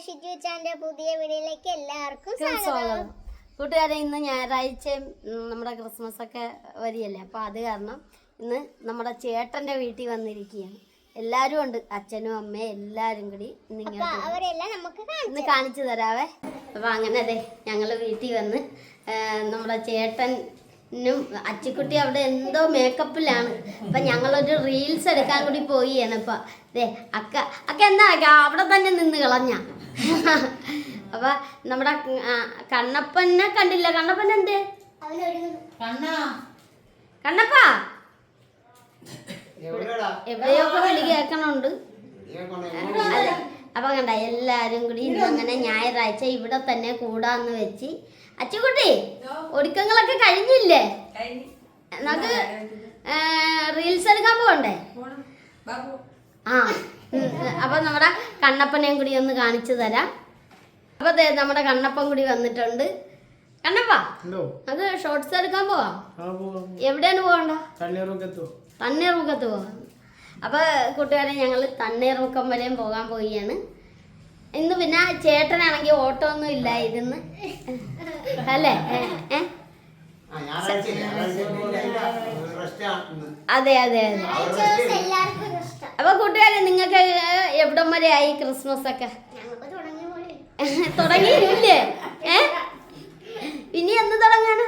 ഷിജു ചാന്റെ പുതിയ വീഡിയോയിലേക്ക് എല്ലാവർക്കും സ്വാഗതം. കൂട്ടുകാരെ, ഇന്ന് ഞായറാഴ്ച നമ്മുടെ ക്രിസ്മസ് ഒക്കെ വരികയല്ലേ, അപ്പോൾ അത് കാരണം ഇന്ന് നമ്മുടെ ചേട്ടൻ്റെ വീട്ടിൽ വന്നിരിക്കുകയാണ്. എല്ലാവരും ഉണ്ട്, അച്ഛനും അമ്മയും എല്ലാവരും കൂടി ഇന്ന് കാണിച്ചു തരാവേ. അപ്പോൾ അങ്ങനെ അതെ ഞങ്ങൾ വീട്ടിൽ വന്ന് നമ്മുടെ ചേട്ടനും അച്ചിക്കുട്ടി അവിടെ എന്തോ മേക്കപ്പിലാണ്. അപ്പം ഞങ്ങളൊരു റീൽസ് എടുക്കാൻ കൂടി പോയിയാണ്. ഇപ്പം അതെ അക്ക എന്താ അവിടെ തന്നെ നിന്ന് കളഞ്ഞ. അപ്പൊ നമ്മുടെ കണ്ണപ്പനെ കണ്ടില്ല. കണ്ണപ്പൻ എന്ത് കണ്ണപ്പാ എവിടെയൊക്കെ വിളി കേൾക്കണുണ്ട്. അപ്പൊ കണ്ട എല്ലാരും കൂടി ഇന്ന് അങ്ങനെ ഞായറാഴ്ച ഇവിടെ തന്നെ കൂടാന്ന് വെച്ച്. അച്ചുകുട്ടി, ഒരുക്കങ്ങളൊക്കെ കഴിഞ്ഞില്ലേ? നമുക്ക് റീൽസ് എടുക്കാൻ പോകണ്ടേ? ആ, അപ്പൊ നമ്മുടെ കണ്ണപ്പനെയും കൂടി ഒന്ന് കാണിച്ചു തരാം. അപ്പൊ നമ്മുടെ കണ്ണപ്പൻ കൂടി വന്നിട്ടുണ്ട്. കണ്ണപ്പാ, അത് ഷോർട്സ് എടുക്കാൻ പോവാ. എവിടെയാണ് പോകണ്ട? തണ്ണീർമുഖത്ത് പോവാം. അപ്പൊ കൂട്ടുകാരെ, ഞങ്ങൾ തണ്ണീർമുഖം വരെയും പോകാൻ പോവുകയാണ് ഇന്ന്. പിന്നെ ചേട്ടനാണെങ്കിൽ ഓട്ടോ ഒന്നും ഇല്ലായിരുന്നു അല്ലേ? അതെ അതെ അതെ. അപ്പൊ കൂട്ടുകാരെ, നിങ്ങൾക്ക് എവിടം വരെ ആയി ക്രിസ്മസ് ഒക്കെ? തുടങ്ങിയില്ലേ? ഇനി എന്ന് തുടങ്ങാണ്?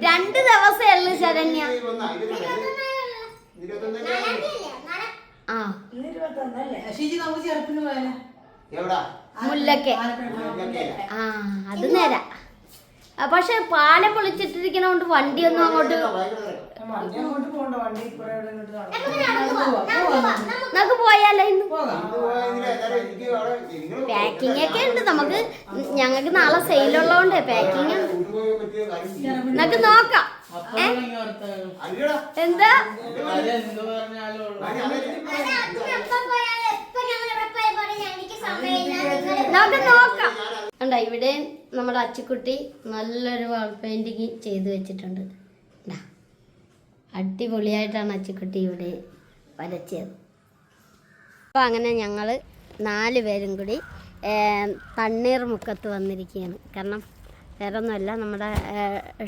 2 ദിവസമേ ഉള്ളു ശരണ്യ. ആ, മുല്ലക്ക്. ആ, അത് നേരാ. പക്ഷെ പാലം പൊളിച്ചിട്ടിരിക്കണോണ്ട് വണ്ടിയൊന്നും അങ്ങോട്ട് നമുക്ക് പോയാലോ ഇന്ന്? പാക്കിംഗ് ഒക്കെ ഉണ്ട് നമുക്ക്. ഞങ്ങൾക്ക് നാളെ സെയിലുള്ളതുകൊണ്ട് പാക്കിംഗ് നമുക്ക് നോക്കാം. എന്താ നമുക്ക് നോക്കാം. ഉണ്ടോ ഇവിടെ നമ്മുടെ അച്ചുക്കുട്ടി നല്ലൊരു വാൾ പെയിന്റിങ് ചെയ്ത് വെച്ചിട്ടുണ്ട്. അടിപൊളിയായിട്ടാണ് അച്ചുക്കുട്ടി ഇവിടെ വരച്ചത്. അപ്പോൾ അങ്ങനെ ഞങ്ങൾ 4 പേരും കൂടി തണ്ണീർമുഖത്ത് വന്നിരിക്കുകയാണ്. കാരണം വേറെ ഒന്നുമല്ല, നമ്മുടെ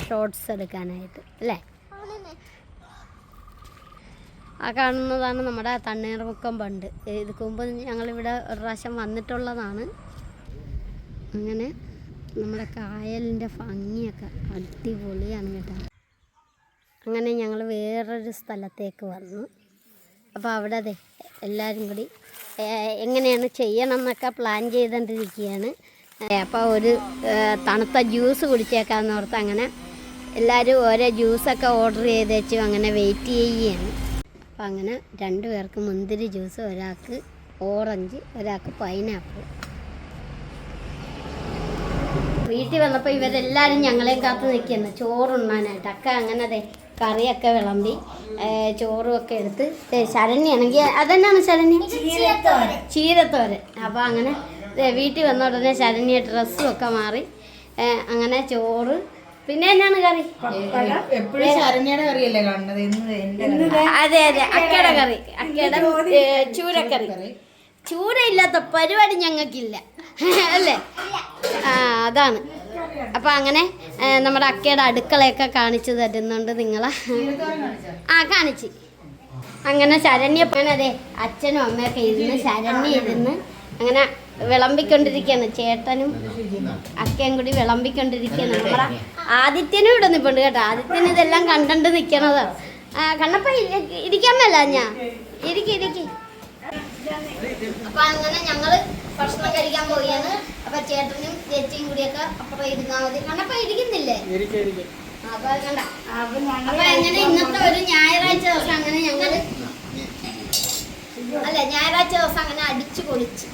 ഷോർട്സ് എടുക്കാനായിട്ട് അല്ലേ. ആ കാണുന്നതാണ് നമ്മുടെ തണ്ണീർമുക്കം ബണ്ട്. ഇതിന് മുമ്പ് ഞങ്ങളിവിടെ ഒരു പ്രാവശ്യം വന്നിട്ടുള്ളതാണ്. അങ്ങനെ നമ്മുടെ കായലിൻ്റെ ഭംഗിയൊക്കെ അടിപൊളിയാണ് കേട്ടോ. അങ്ങനെ ഞങ്ങൾ വേറൊരു സ്ഥലത്തേക്ക് വന്നു. അപ്പോൾ അവിടെ അതെ എല്ലാവരും കൂടി എങ്ങനെയാണ് ചെയ്യണം എന്നൊക്കെ പ്ലാൻ ചെയ്തുകൊണ്ടിരിക്കുകയാണ്. അപ്പോൾ ഒരു തണുത്ത ജ്യൂസ് കുടിച്ചേക്കാമെന്ന് ഓർത്ത് അങ്ങനെ എല്ലാവരും ഓരോ ജ്യൂസൊക്കെ ഓർഡർ ചെയ്ത് വെച്ചു അങ്ങനെ വെയിറ്റ് ചെയ്യുകയാണ്. അപ്പോൾ അങ്ങനെ 2 പേർക്ക് മുന്തിരി ജ്യൂസ്, ഒരാൾക്ക് ഓറഞ്ച്, ഒരാൾക്ക് പൈനാപ്പിൾ. വീട്ടിൽ വന്നപ്പോൾ ഇവരെല്ലാവരും ഞങ്ങളെ കാത്ത് നിൽക്കുന്നു ചോറുണ്ണാനായിട്ട്. അക്ക അങ്ങനെ അതെ കറിയൊക്കെ വിളമ്പി ചോറും ഒക്കെ എടുത്ത്. ശരണ്യാണെങ്കിൽ അതെന്നാണ് ശരണ്യ? ചീരത്തോരൻ. അപ്പോൾ അങ്ങനെ വീട്ടിൽ വന്ന ഉടനെ ശരണ്യ ഡ്രസ്സും ഒക്കെ മാറി അങ്ങനെ ചോറ്. പിന്നെ എന്നാണ് കറി? അതെ അതെ, അക്കയുടെ കറി, അക്കയുടെ ചൂരക്കറി. ചൂര ഇല്ലാത്ത പരിപാടി ഞങ്ങൾക്കില്ല അല്ലേ? ആ, അതാണ്. അപ്പം അങ്ങനെ നമ്മുടെ അക്കയുടെ അടുക്കളയൊക്കെ കാണിച്ചു തരുന്നുണ്ട് നിങ്ങളെ. ആ, കാണിച്ച്. അങ്ങനെ ശരണ്യ അതെ അച്ഛനും അമ്മയൊക്കെ ഇരുന്ന് ശരണ്യ ഇരുന്ന് അങ്ങനെ വിളമ്പിക്കൊണ്ടിരിക്കുകയാണ്. ചേട്ടനും അക്കയും കൂടി വിളമ്പിക്കൊണ്ടിരിക്കുകയാണ്. നമ്മുടെ ആദിത്യനും ഇവിടെ നിൽപ്പുണ്ട് കേട്ടോ. ആദിത്യന് ഇതെല്ലാം കണ്ടണ്ട് നിൽക്കണതാണ്. കണ്ണപ്പ ഇരിക്കാൻ മേല ഞാൻ ഇരിക്കി. അപ്പൊ അങ്ങനെ ഞങ്ങള് ഭക്ഷണം കഴിക്കാൻ പോവുകയാണ്. അപ്പൊ ചേട്ടനും ചേച്ചിയും കൂടിയൊക്കെ അപ്പുറം ഇരുന്നാൽ മതി. കണ്ണപ്പ ഇരിക്കുന്നില്ലേ? അപ്പൊ കണ്ട. അപ്പൊ അങ്ങനെ ഇന്നത്തെ ഒരു ഞായറാഴ്ച ദിവസം അങ്ങനെ ഞങ്ങള് ഞായറാഴ്ച ദിവസം അങ്ങനെ അടിച്ചു പൊളിച്ച്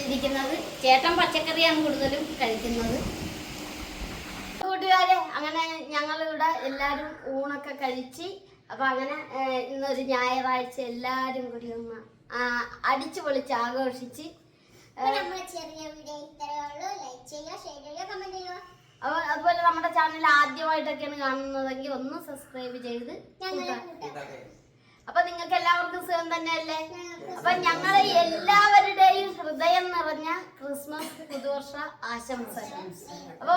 ഇരിക്കുന്നത്. ചേട്ടൻ പച്ചക്കറിയാണ് കൂടുതലും കഴിക്കുന്നത്. കൂട്ടുകാരെ, അങ്ങനെ ഞങ്ങളിവിടെ എല്ലാവരും ഊണൊക്കെ കഴിച്ച്. അപ്പം അങ്ങനെ ഇന്നൊരു ഞായറാഴ്ച എല്ലാവരും കൂടി ഒന്ന് അടിച്ചു പൊളിച്ച് ആഘോഷിച്ച്. അതുപോലെ നമ്മുടെ ചാനൽ ആദ്യമായിട്ടൊക്കെയാണ് കാണുന്നതെങ്കിൽ ഒന്ന് സബ്സ്ക്രൈബ് ചെയ്ത്. അപ്പൊ നിങ്ങൾക്ക് എല്ലാവർക്കും സുഖം തന്നെയല്ലേ? അപ്പൊ ഞങ്ങളെ എല്ലാവരുടെയും ഹൃദയം നിറഞ്ഞ ക്രിസ്മസ് പുതുവർഷ ആശംസകൾ. അപ്പൊ